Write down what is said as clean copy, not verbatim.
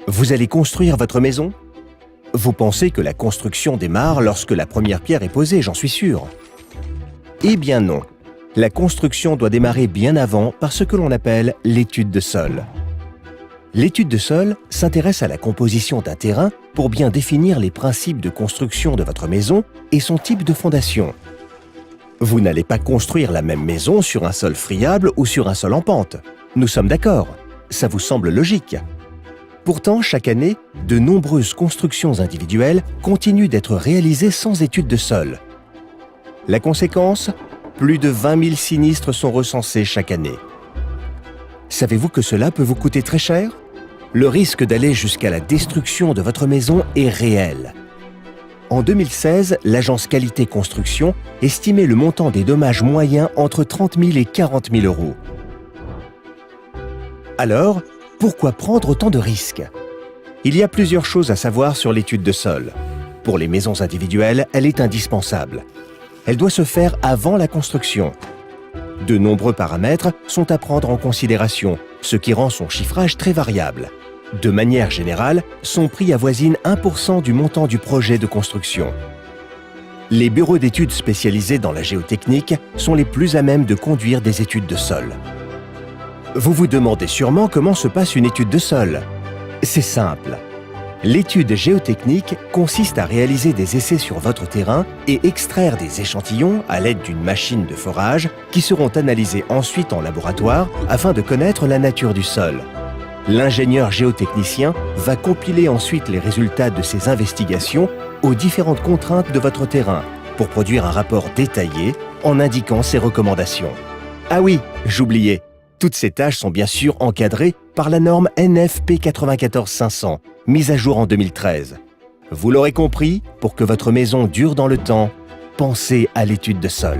Vous allez construire votre maison? Vous pensez que la construction démarre lorsque la première pierre est posée, j'en suis sûr. Eh bien non. La construction doit démarrer bien avant par ce que l'on appelle l'étude de sol. L'étude de sol s'intéresse à la composition d'un terrain pour bien définir les principes de construction de votre maison et son type de fondation. Vous n'allez pas construire la même maison sur un sol friable ou sur un sol en pente. Nous sommes d'accord, ça vous semble logique. Pourtant, chaque année, de nombreuses constructions individuelles continuent d'être réalisées sans étude de sol. La conséquence? Plus de 20 000 sinistres sont recensés chaque année. Savez-vous que cela peut vous coûter très cher? Le risque d'aller jusqu'à la destruction de votre maison est réel. En 2016, l'agence Qualité Construction estimait le montant des dommages moyens entre 30 000 et 40 000 euros. Alors, pourquoi prendre autant de risques? Il y a plusieurs choses à savoir sur l'étude de sol. Pour les maisons individuelles, elle est indispensable. Elle doit se faire avant la construction. De nombreux paramètres sont à prendre en considération, ce qui rend son chiffrage très variable. De manière générale, son prix avoisine 1% du montant du projet de construction. Les bureaux d'études spécialisés dans la géotechnique sont les plus à même de conduire des études de sol. Vous vous demandez sûrement comment se passe une étude de sol. C'est simple. L'étude géotechnique consiste à réaliser des essais sur votre terrain et extraire des échantillons à l'aide d'une machine de forage qui seront analysés ensuite en laboratoire afin de connaître la nature du sol. L'ingénieur géotechnicien va compiler ensuite les résultats de ces investigations aux différentes contraintes de votre terrain pour produire un rapport détaillé en indiquant ses recommandations. Ah oui, j'oubliais, toutes ces tâches sont bien sûr encadrées par la norme NFP 94500, mise à jour en 2013. Vous l'aurez compris, pour que votre maison dure dans le temps, pensez à l'étude de sol.